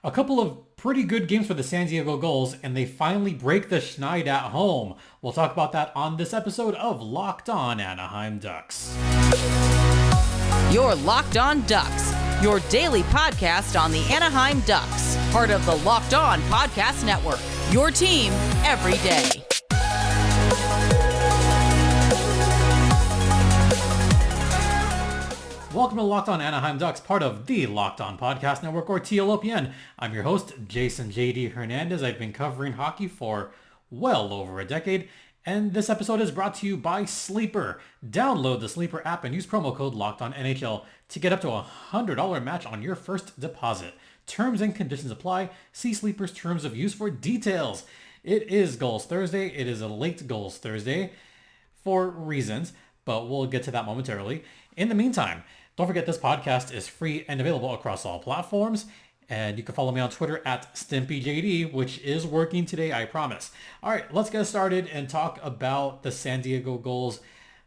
A couple of pretty good games for the San Diego Gulls, and they finally break the schneid at home. We'll talk about that on this episode of Locked On Anaheim Ducks. You're Locked On Ducks, your daily podcast on the Anaheim Ducks, part of the Locked On Podcast Network, your team every day. Welcome to Locked On Anaheim Ducks, part of the Locked On Podcast Network, or TLOPN. I'm your host, Jason J.D. Hernandez. I've been covering hockey for well over a decade, and this episode is brought to you by Sleeper. Download the Sleeper app and use promo code LOCKEDONNHL to get up to a $100 match on your first deposit. Terms and conditions apply. See Sleeper's terms of use for details. It is Gulls Thursday. It is a late Gulls Thursday for reasons, but we'll get to that momentarily. In the meantime, don't forget this podcast is free and available across all platforms. And you can follow me on Twitter at StimpyJD, which is working today, I promise. All right, let's get started and talk about the San Diego Gulls.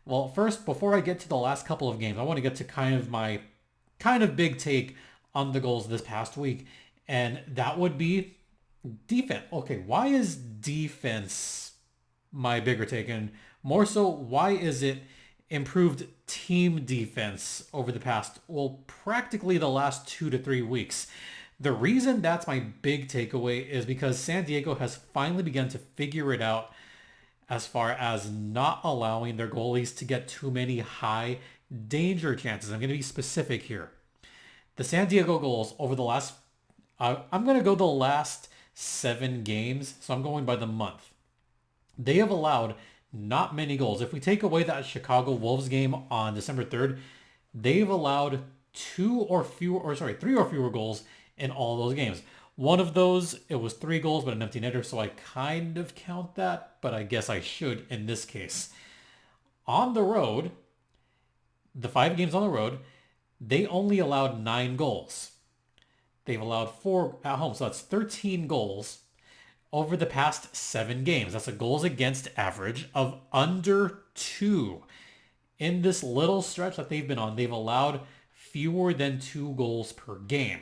Well, first, before I get to the last couple of games, I want to get to kind of my big take on the Gulls this past week. And that would be defense. Okay, why is defense my bigger take? And more so, why is it improved team defense over the past, well, practically the last 2 to 3 weeks? The reason that's my big takeaway is because San Diego has finally begun to figure it out as far as not allowing their goalies to get too many high danger chances. I'm going to be specific here. The San Diego Gulls over the last, I'm going to go the last 7 games, so I'm going by the month. They have allowed not many goals. If we take away that Chicago Wolves game on December 3rd, they've allowed 3 or fewer goals in all those games. One of those, it was 3 goals, but an empty netter, so I kind of count that, but I guess I should in this case. On the road, the 5 games on the road, they only allowed 9 goals. They've allowed 4 at home, so that's 13 goals over the past 7 games. That's a goals against average of under 2. In this little stretch that they've been on, they've allowed fewer than 2 goals per game.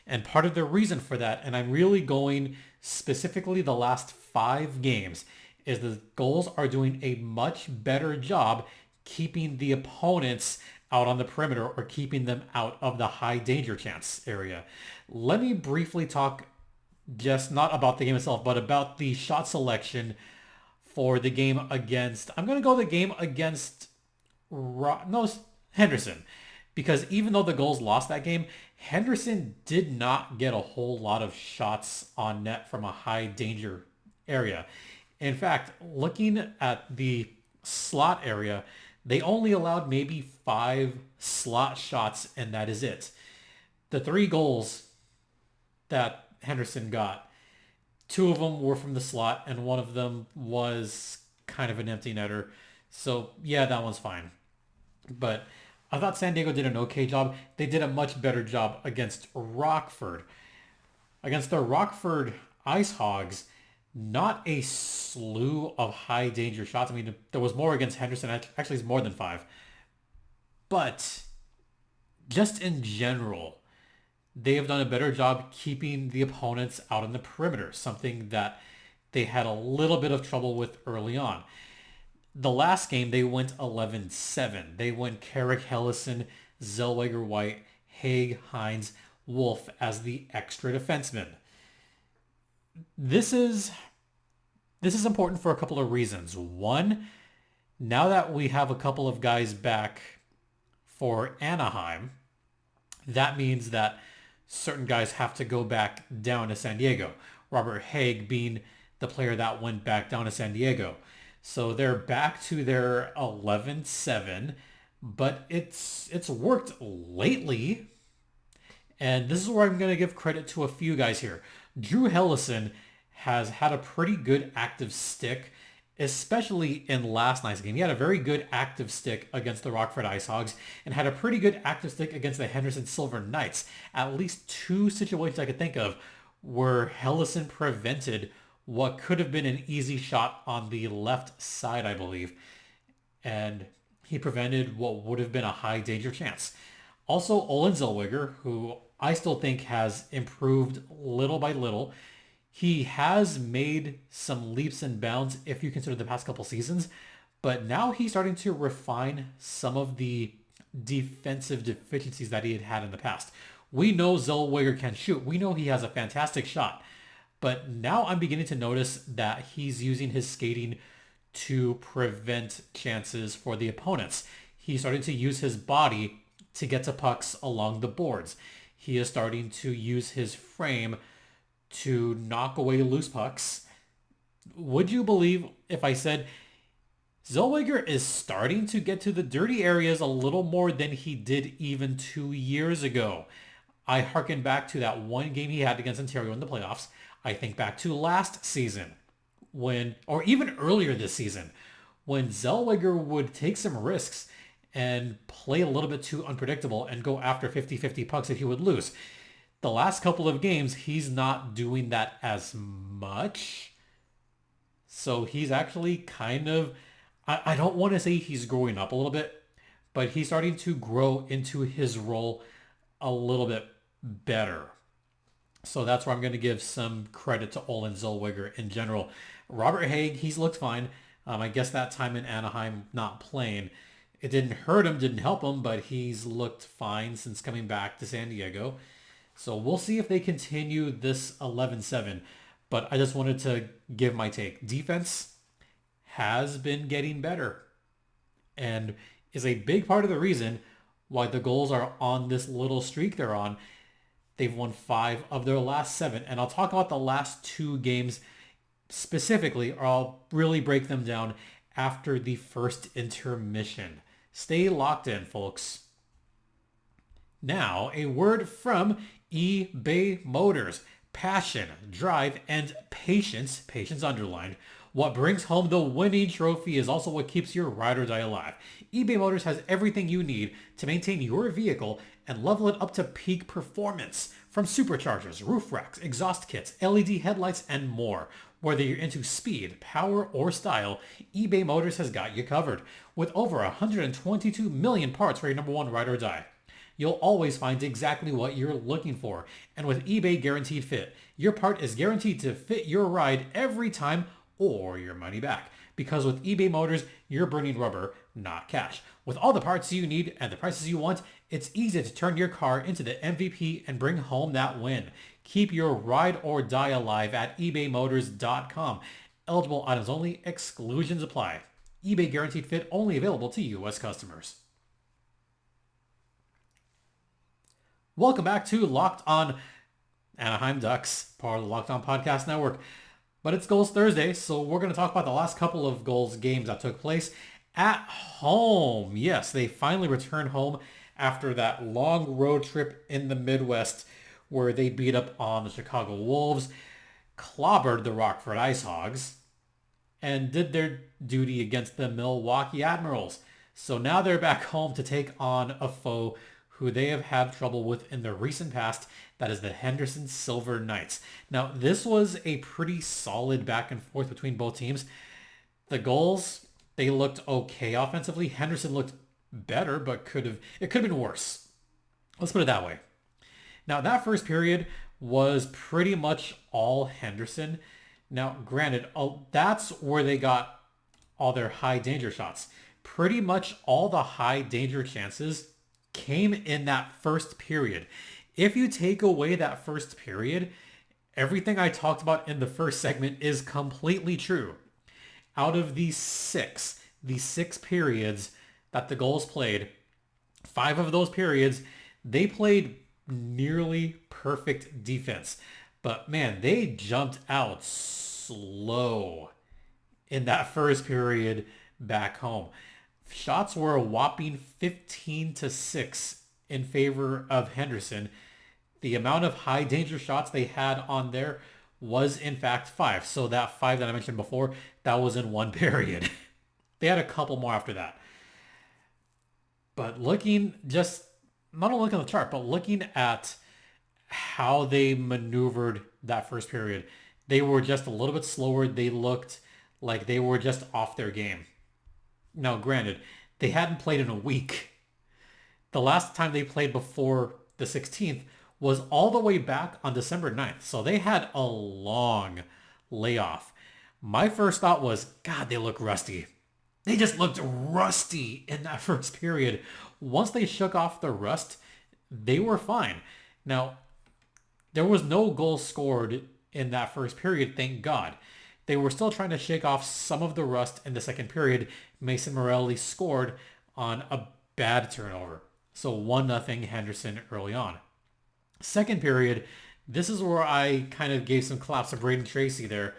And part of the reason for that, and I'm really going specifically the last 5 games, is the Gulls are doing a much better job keeping the opponents out on the perimeter or keeping them out of the high danger chance area. Let me briefly talk just not about the game itself, but about the shot selection for the game against, I'm going to go the game against Henderson. Because even though the Gulls lost that game, Henderson did not get a whole lot of shots on net from a high danger area. In fact, looking at the slot area, they only allowed maybe 5 slot shots, and that is it. The 3 goals that Henderson got, 2 of them were from the slot, and 1 of them was kind of an empty netter. So yeah, that one's fine. But I thought San Diego did an okay job. They did a much better job against Rockford. Against the Rockford IceHogs, not a slew of high danger shots. I mean, there was more against Henderson. Actually, it's more than 5. But just in general, they have done a better job keeping the opponents out on the perimeter, something that they had a little bit of trouble with early on. The last game, they went 11-7. They went Carrick, Henderson, Zellweger, White, Haig, Hines, Wolf as the extra defenseman. This is important for a couple of reasons. One, now that we have a couple of guys back for Anaheim, that means that certain guys have to go back down to San Diego. Robert Haig being the player that went back down to San Diego. So they're back to their 11-7, but it's worked lately. And this is where I'm going to give credit to a few guys here. Drew Henderson has had a pretty good active stick, especially in last night's game. He had a very good active stick against the Rockford IceHogs and had a pretty good active stick against the Henderson Silver Knights. At least 2 situations I could think of where Henderson prevented what could have been an easy shot on the left side, I believe. And he prevented what would have been a high danger chance. Also, Olen Zellweger, who I still think has improved little by little. He has made some leaps and bounds if you consider the past couple seasons, but now he's starting to refine some of the defensive deficiencies that he had had in the past. We know Zellweger can shoot. We know he has a fantastic shot. But now I'm beginning to notice that he's using his skating to prevent chances for the opponents. He's starting to use his body to get to pucks along the boards. He is starting to use his frame to knock away loose pucks. Would you believe if I said Zellweger is starting to get to the dirty areas a little more than he did even 2 years ago? I harken back to that one game he had against Ontario in the playoffs. I think back to last season or even earlier this season, when Zellweger would take some risks and play a little bit too unpredictable and go after 50-50 pucks if he would lose. The last couple of games, he's not doing that as much. So he's actually kind of, I don't want to say he's growing up a little bit, but he's starting to grow into his role a little bit better. So that's where I'm going to give some credit to Olen Zellweger in general. Robert Haig, he's looked fine. I guess that time in Anaheim not playing, it didn't hurt him, didn't help him, but he's looked fine since coming back to San Diego. So we'll see if they continue this 11-7. But I just wanted to give my take. Defense has been getting better and is a big part of the reason why the Gulls are on this little streak they're on. They've won 5 of their last 7. And I'll talk about the last 2 games specifically, or I'll really break them down after the first intermission. Stay locked in, folks. Now, a word from eBay Motors. Passion, drive, and patience underlined. What brings home the winning trophy is also what keeps your ride or die alive. eBay Motors has everything you need to maintain your vehicle and level it up to peak performance. From superchargers, roof racks, exhaust kits, LED headlights, and more. Whether you're into speed, power, or style, eBay Motors has got you covered. With over 122 million parts for your number one ride or die. You'll always find exactly what you're looking for. And with eBay Guaranteed Fit, your part is guaranteed to fit your ride every time or your money back. Because with eBay Motors, you're burning rubber, not cash. With all the parts you need and the prices you want, it's easy to turn your car into the MVP and bring home that win. Keep your ride or die alive at ebaymotors.com. Eligible items only, exclusions apply. eBay Guaranteed Fit only available to U.S. customers. Welcome back to Locked On Anaheim Ducks, part of the Locked On Podcast Network. But it's Gulls Thursday, so we're going to talk about the last couple of Gulls games that took place at home. Yes, they finally returned home after that long road trip in the Midwest where they beat up on the Chicago Wolves, clobbered the Rockford IceHogs, and did their duty against the Milwaukee Admirals. So now they're back home to take on a foe who they have had trouble with in the recent past. That is the Henderson Silver Knights. Now, this was a pretty solid back and forth between both teams. The Gulls, they looked okay offensively. Henderson looked better, but it could have been worse. Let's put it that way. Now, that first period was pretty much all Henderson. Now, granted, that's where they got all their high danger shots. Pretty much all the high danger chances came in that first period. If you take away that first period, everything I talked about in the first segment is completely true. Out of these six periods that the Gulls played, 5 of those periods, they played nearly perfect defense. But man, they jumped out slow in that first period back home. Shots were a whopping 15-6 in favor of Henderson. The amount of high danger shots they had on there was in fact 5. So that 5 that I mentioned before, that was in one period. They had a couple more after that. But not only looking at the chart, but looking at how they maneuvered that first period, they were just a little bit slower. They looked like they were just off their game. Now, granted, they hadn't played in a week. The last time they played before the 16th was all the way back on December 9th. So they had a long layoff. My first thought was, God, they look rusty. They just looked rusty in that first period. Once they shook off the rust, they were fine. Now, there was no goal scored in that first period, thank God. They were still trying to shake off some of the rust in the second period. Mason Morelli scored on a bad turnover. So 1-0 Henderson early on. Second period, this is where I kind of gave some claps to Braden Tracy there,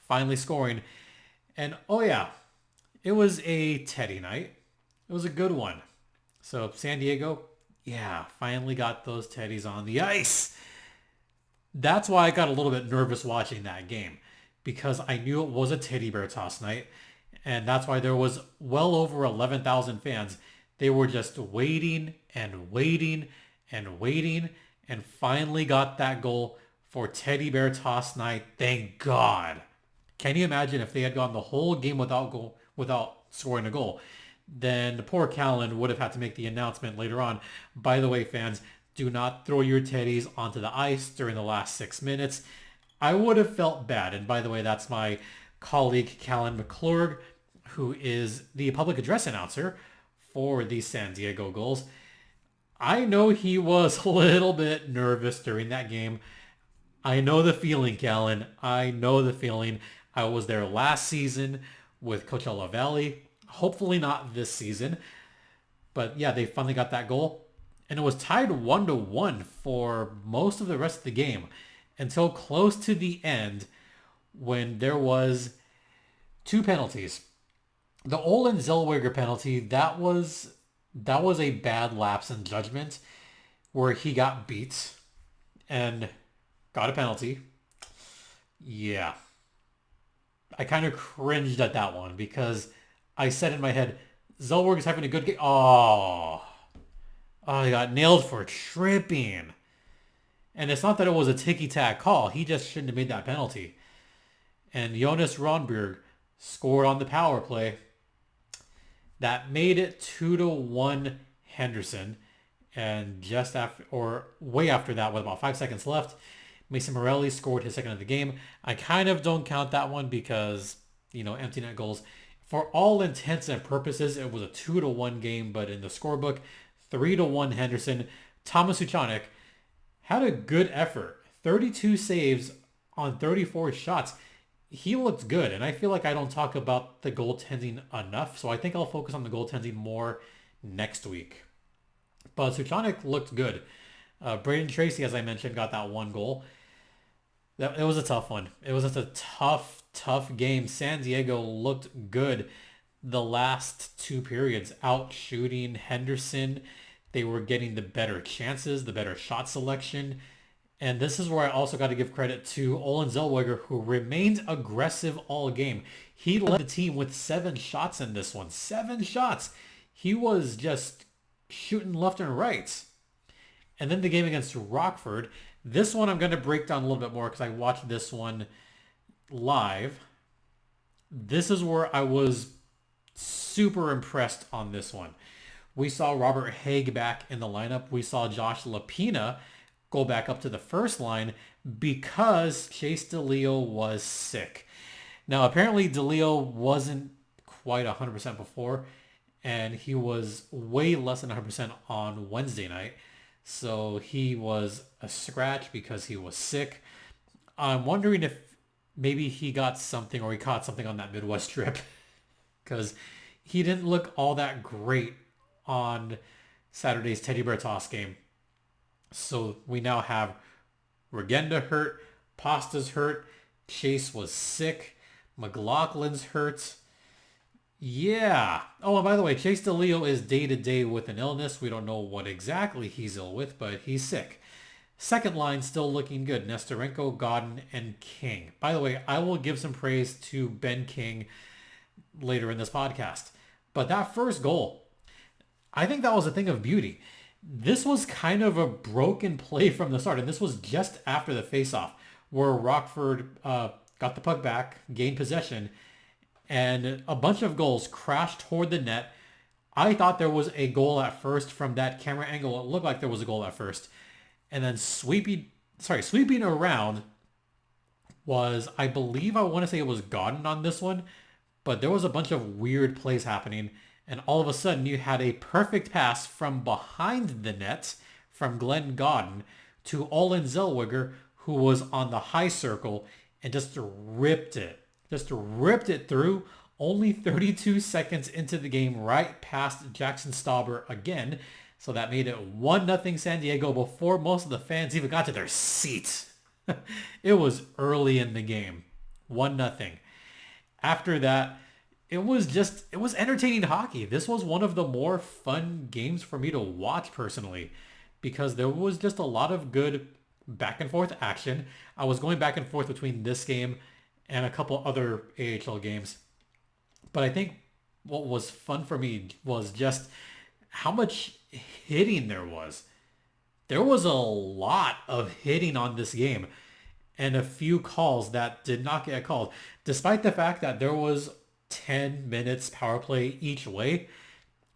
finally scoring. And oh yeah, it was a Teddy night. It was a good one. So San Diego, yeah, finally got those Teddies on the ice. That's why I got a little bit nervous watching that game, because I knew it was a teddy bear toss night. And that's why there was well over 11,000 fans. They were just waiting and waiting and waiting, and finally got that goal for teddy bear toss night. Thank God. Can you imagine if they had gone the whole game without scoring a goal? Then poor Callan would have had to make the announcement later on. By the way, fans, do not throw your teddies onto the ice during the last 6 minutes. I would have felt bad. And by the way, that's my colleague Callan McClurg, who is the public address announcer for the San Diego Gulls. I know he was a little bit nervous during that game. I know the feeling, Callan. I know the feeling. I was there last season with Coach Valley. Hopefully not this season. But yeah, they finally got that goal. And it was tied 1-1 for most of the rest of the game until close to the end when there was 2 penalties. The Olin Zellweger penalty, that was a bad lapse in judgment where he got beat and got a penalty. Yeah. I kind of cringed at that one because I said in my head, Zellweger's having a good game. Oh, he got nailed for tripping. And it's not that it was a ticky-tack call. He just shouldn't have made that penalty. And Jonas Ronberg scored on the power play. That made it 2-1 Henderson. And just after, or way after that, with about 5 seconds left, Mason Morelli scored his second of the game. I kind of don't count that one because, empty net goals. For all intents and purposes, it was a 2-1 game, but in the scorebook, 3-1 Henderson. Thomas Suchanek had a good effort. 32 saves on 34 shots. He looked good, and I feel like I don't talk about the goaltending enough, so I think I'll focus on the goaltending more next week. But Suchanek looked good. Braden Tracy, as I mentioned, got that one goal. It was a tough one. It was just a tough game. San Diego looked good the last 2 periods, out shooting Henderson. They were getting the better chances, the better shot selection. And this is where I also got to give credit to Olin Zellweger, who remained aggressive all game. He led the team with 7 shots in this one. 7 shots. He was just shooting left and right. And then the game against Rockford. This one I'm going to break down a little bit more because I watched this one live. This is where I was super impressed on this one. We saw Robert Haig back in the lineup. We saw Josh Lapina go back up to the first line because Chase DeLeo was sick. Now, apparently DeLeo wasn't quite 100% before, and he was way less than 100% on Wednesday night. So he was a scratch because he was sick. I'm wondering if maybe he got something or he caught something on that Midwest trip because he didn't look all that great on Saturday's Teddy Bear Toss game. So we now have Regenda hurt, Pasta's hurt, Chase was sick, McLaughlin's hurt. Yeah. Oh, and by the way, Chase DeLeo is day-to-day with an illness. We don't know what exactly he's ill with, but he's sick. Second line still looking good. Nestorenko, Godin, and King. By the way, I will give some praise to Ben King later in this podcast. But that first goal, I think that was a thing of beauty. This was kind of a broken play from the start, and this was just after the faceoff where Rockford got the puck back, gained possession, and a bunch of goals crashed toward the net. I thought there was a goal at first from that camera angle. It looked like there was a goal at first. and then sweeping around was, I believe, I want to say it was Godden on this one, but there was a bunch of weird plays happening, and all of a sudden you had a perfect pass from behind the net from Glenn Godden to Olin Zellweger, who was on the high circle, and just ripped it through. Only 32 seconds into the game, right past Jackson Stauber again. So that made it 1-0 San Diego before most of the fans even got to their seats. It was early in the game. 1-0. After that, it was entertaining hockey. This was one of the more fun games for me to watch personally, because there was just a lot of good back and forth action. I was going back and forth between this game and a couple other AHL games. But I think what was fun for me was just how much hitting there was. There was a lot of hitting on this game and a few calls that did not get called. Despite the fact that there was 10 minutes power play each way,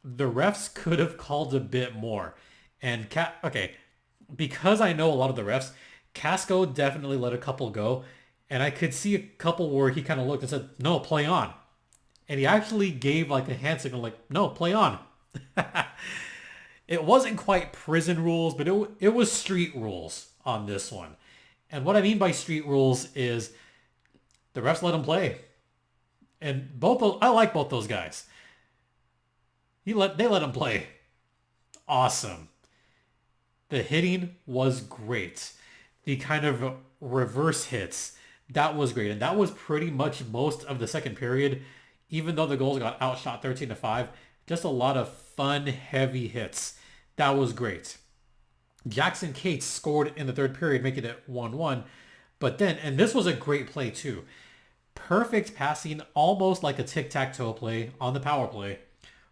the refs could have called a bit more. And because I know a lot of the refs, Casco definitely let a couple go. And I could see a couple where he kind of looked and said, no, play on. And he actually gave like a hand signal like, no, play on. It wasn't quite prison rules, but it was street rules on this one. And what I mean by street rules is the refs let him play. And I like both those guys. They let him play. Awesome. The hitting was great. The kind of reverse hits, that was great. And that was pretty much most of the second period. Even though the Gulls got outshot 13-5, just a lot of fun, heavy hits. That was great. Jackson Cates scored in the third period, making it 1-1. But then, and this was a great play too, perfect passing, almost like a tic-tac-toe play on the power play,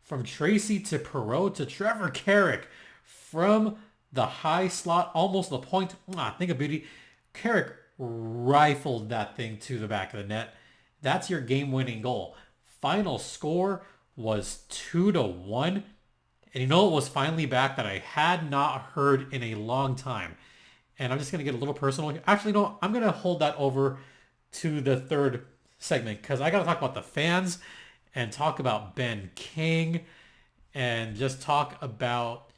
from Tracy to Perreault to Trevor Carrick, from the high slot, almost the point. Think of beauty. Carrick rifled that thing to the back of the net. That's your game-winning goal. Final score was 2-1. And you know it was finally back that I had not heard in a long time. And I'm just going to get a little personal here. Actually, no, I'm going to hold that over to the third segment, because I got to talk about the fans and talk about Ben King and just talk about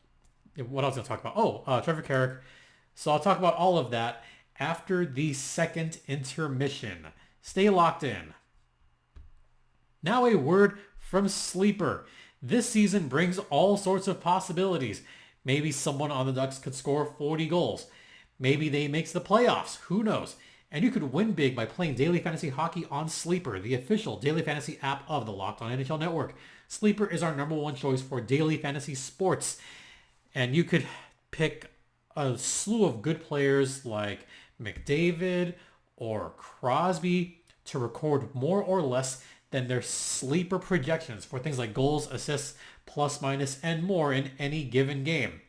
what else I was going to talk about. Trevor Carrick. So I'll talk about all of that after the second intermission. Stay locked in. Now a word from Sleeper. This season brings all sorts of possibilities. Maybe someone on the Ducks could score 40 goals. Maybe they makes the playoffs. Who knows? And you could win big by playing daily fantasy hockey on Sleeper, the official daily fantasy app of the Locked On NHL Network. Sleeper is our #1 choice for daily fantasy sports. And you could pick a slew of good players like McDavid or Crosby to record more or less than their sleeper projections for things like goals, assists, plus, minus, and more in any given game.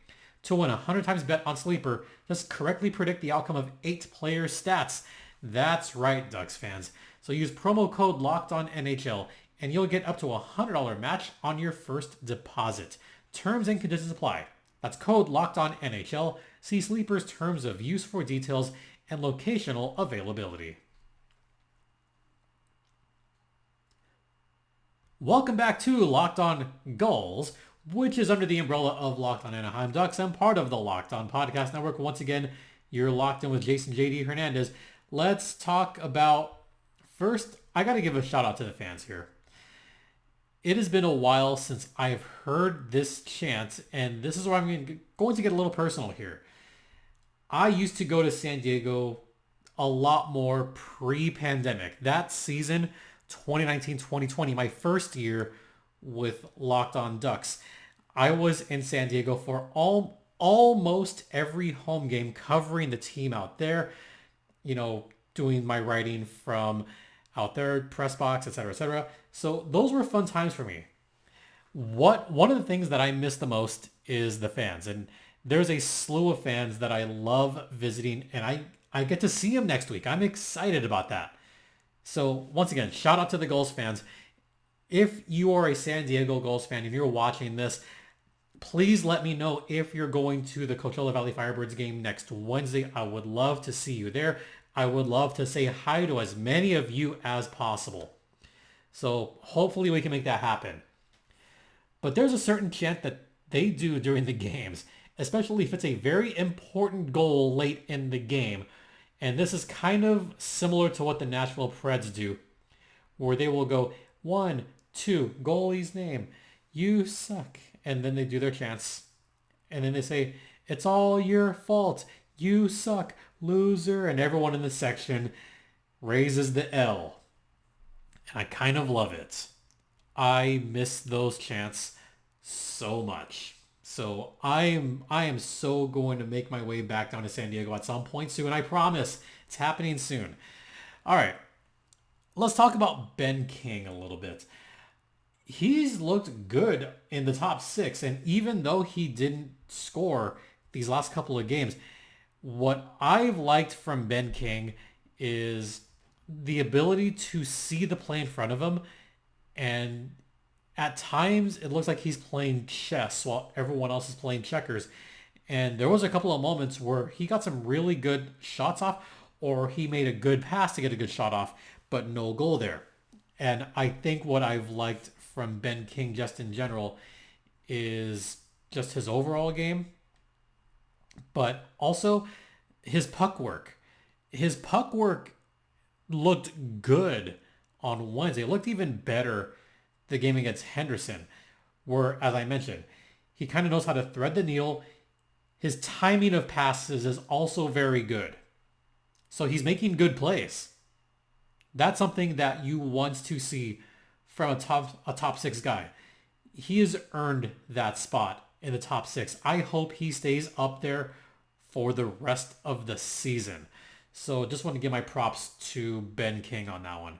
To win 100 times bet on Sleeper, just correctly predict the outcome of 8 player stats. That's right, Ducks fans. So use promo code LOCKEDONNHL and you'll get up to a $100 match on your first deposit. Terms and conditions apply. That's code LOCKEDONNHL. See Sleeper's terms of use for details and locational availability. Welcome back to Locked On Gulls, which is under the umbrella of Locked On Anaheim Ducks and part of the Locked On Podcast Network. Once again, you're locked in with Jason JD Hernandez. Let's talk about, first, I got to give a shout out to the fans here. It has been a while since I've heard this chant, and this is where I'm going to get a little personal here. I used to go to San Diego a lot more pre-pandemic. That season, 2019-2020, my first year with Locked On Ducks, I was in San Diego for almost every home game, covering the team out there, doing my writing from out there, press box, etc., etc. So those were fun times for me. One of the things that I miss the most is the fans, and there's a slew of fans that I love visiting, and I get to see them next week. I'm excited about that. So once again, shout out to the Gulls fans. If you are a San Diego Gulls fan and you're watching this, Please let me know if you're going to the Coachella Valley Firebirds game next Wednesday. I would love to see you there. I would love to say hi to as many of you as possible. So hopefully we can make that happen. But there's a certain chant that they do during the games, especially if it's a very important goal late in the game. And this is kind of similar to what the Nashville Preds do, where they will go 1, 2, goalie's name, you suck. And then they do their chants. And then they say, it's all your fault, you suck, loser. And everyone in the section raises the L. And I kind of love it. I miss those chants so much. So I am so going to make my way back down to San Diego at some point soon. I promise. It's happening soon. All right. Let's talk about Ben King a little bit. He's looked good in the top 6. And even though he didn't score these last couple of games, what I've liked from Ben King is the ability to see the play in front of him. And at times, it looks like he's playing chess while everyone else is playing checkers. And there was a couple of moments where he got some really good shots off, or he made a good pass to get a good shot off, but no goal there. And I think what I've liked from Ben King just in general is just his overall game, but also his puck work. His puck work looked good on Wednesday. It looked even better the game against Henderson, where, as I mentioned, he kind of knows how to thread the needle. His timing of passes is also very good. So he's making good plays. That's something that you want to see from a top 6 guy. He has earned that spot in the top 6. I hope he stays up there for the rest of the season. So just want to give my props to Ben King on that one.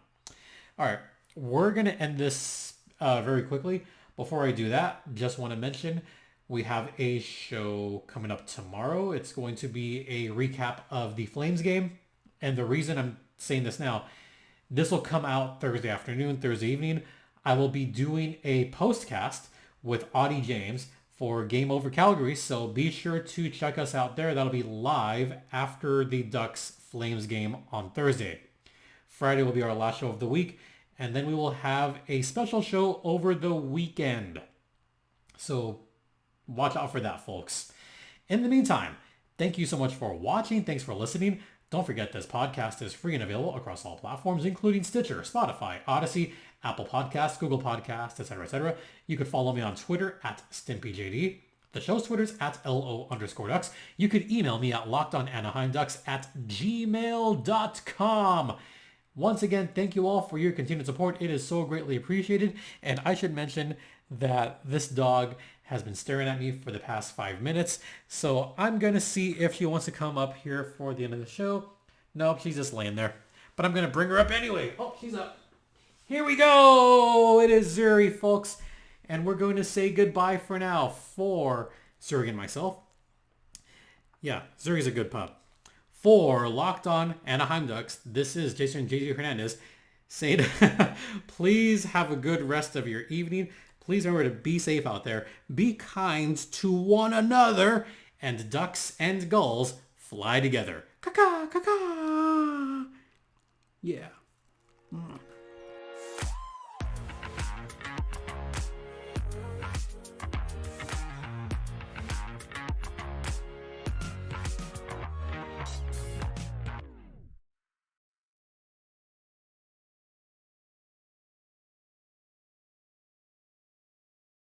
All right, we're going to end this very quickly. Before I do that, just want to mention we have a show coming up tomorrow. It's going to be a recap of the Flames game. And the reason I'm saying this now, this will come out Thursday afternoon, Thursday evening. I will be doing a postcast with Audie James for Game Over Calgary. So be sure to check us out there. That'll be live after the Ducks Flames game on Thursday. Friday will be our last show of the week. And then we will have a special show over the weekend. So watch out for that, folks. In the meantime, thank you so much for watching. Thanks for listening. Don't forget this podcast is free and available across all platforms, including Stitcher, Spotify, Odyssey, Apple Podcasts, Google Podcasts, etc., etc. You can follow me on Twitter at StimpyJD. The show's Twitter's at LO_Ducks. You could email me at lockedonanaheimducks@gmail.com. Once again, thank you all for your continued support. It is so greatly appreciated. And I should mention that this dog has been staring at me for the past 5 minutes. So I'm going to see if she wants to come up here for the end of the show. Nope, she's just laying there. But I'm going to bring her up anyway. Oh, she's up. Here we go. It is Zuri, folks. And we're going to say goodbye for now for Zuri and myself. Yeah, Zuri's a good pup. For Locked On Anaheim Ducks, this is Jason JD Hernandez saying, please have a good rest of your evening. Please remember to be safe out there. Be kind to one another. And Ducks and Gulls fly together. Caw-caw, caw-caw. Yeah.